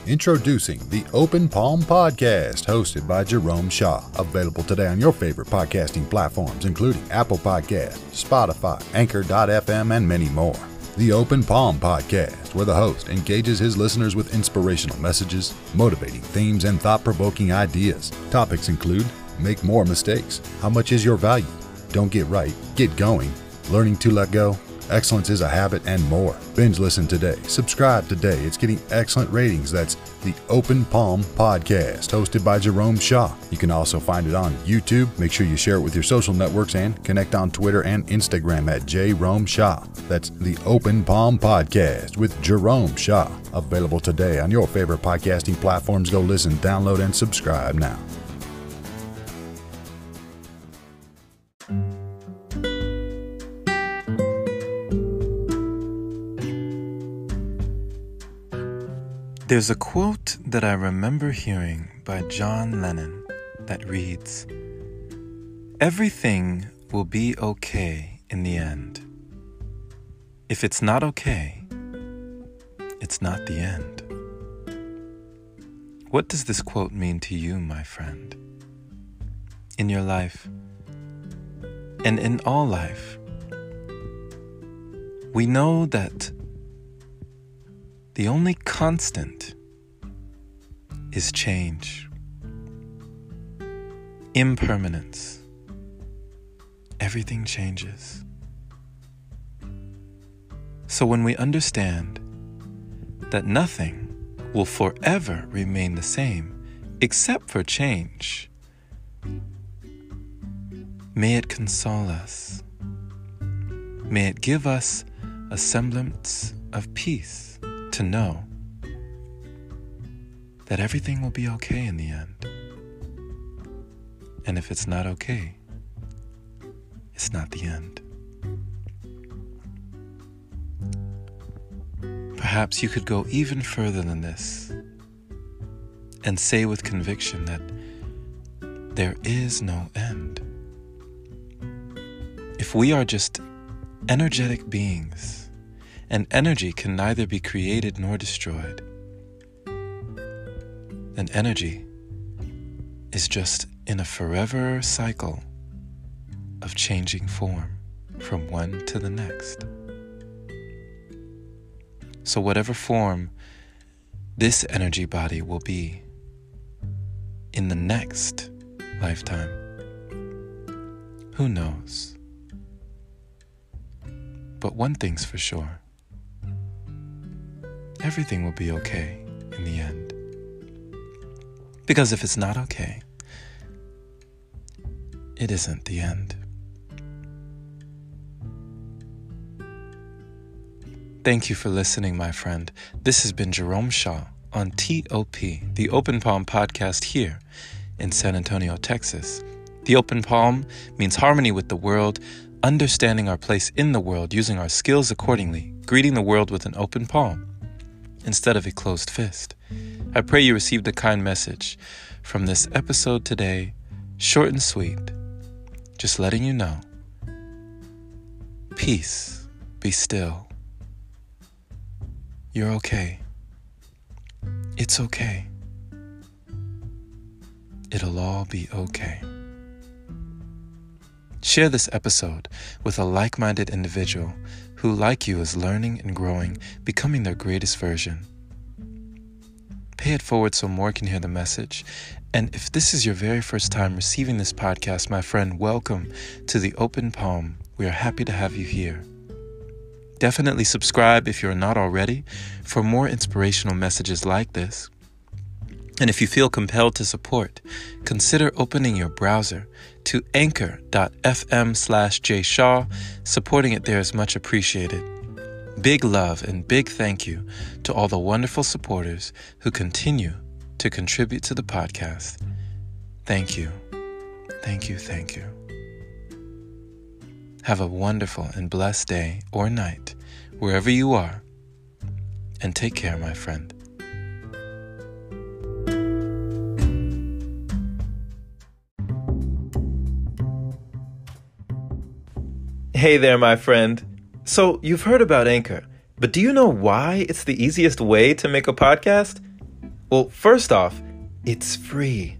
Introducing the Open Palm Podcast, hosted by Jerome Shaw. Available today on your favorite podcasting platforms, including Apple Podcasts, Spotify, Anchor.fm, and many more. The Open Palm Podcast, where the host engages his listeners with inspirational messages, motivating themes, and thought-provoking ideas. Topics include: make more mistakes, how much is your value, don't get right, get going, learning to let go, excellence is a habit, and more. Binge listen today. Subscribe today. It's getting excellent ratings. That's the Open Palm Podcast, hosted by Jerome Shaw. You can also find it on YouTube. Make sure you share it with your social networks and connect on Twitter and Instagram at Jerome Shaw. That's the Open Palm Podcast with Jerome Shaw. Available today on your favorite podcasting platforms. Go listen, download, and subscribe now. There's a quote that I remember hearing by John Lennon that reads, "Everything will be okay in the end. If it's not okay, it's not the end." What does this quote mean to you, my friend? In your life, and in all life, we know that the only constant is change, impermanence. Everything changes. So when we understand that nothing will forever remain the same except for change, may it console us. May it give us a semblance of peace to know that everything will be okay in the end. And if it's not okay, it's not the end. Perhaps you could go even further than this and say with conviction that there is no end. If we are just energetic beings, and energy can neither be created nor destroyed, then energy is just in a forever cycle of changing form from one to the next. So whatever form this energy body will be in the next lifetime, who knows? But one thing's for sure: everything will be okay in the end. Because if it's not okay, it isn't the end. Thank you for listening, my friend. This has been Jerome Shaw on TOP, the Open Palm Podcast here in San Antonio, Texas. The Open Palm means harmony with the world, understanding our place in the world, using our skills accordingly, greeting the world with an open palm instead of a closed fist. I pray you received a kind message from this episode today, short and sweet, just letting you know, peace, be still. You're okay. It's okay. It'll all be okay. Share this episode with a like-minded individual who, like you, is learning and growing, becoming their greatest version. Pay it forward so more can hear the message. And if this is your very first time receiving this podcast, my friend, welcome to the Open Palm. We are happy to have you here. Definitely subscribe if you're not already for more inspirational messages like this. And if you feel compelled to support, consider opening your browser to anchor.fm/jshaw. Supporting it there is much appreciated. Big love and big thank you to all the wonderful supporters who continue to contribute to the podcast. Thank you. Thank you. Thank you. Have a wonderful and blessed day or night, wherever you are, and take care, my friend. Hey there, my friend. So, you've heard about Anchor, but do you know why it's the easiest way to make a podcast? Well, first off, it's free.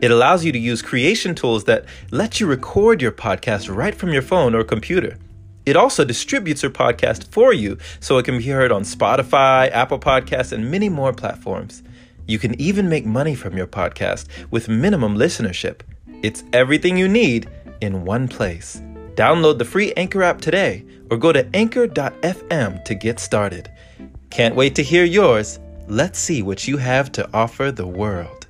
It allows you to use creation tools that let you record your podcast right from your phone or computer. It also distributes your podcast for you so it can be heard on Spotify, Apple Podcasts, and many more platforms. You can even make money from your podcast with minimum listenership. It's everything you need in one place. Download the free Anchor app today or go to anchor.fm to get started. Can't wait to hear yours. Let's see what you have to offer the world.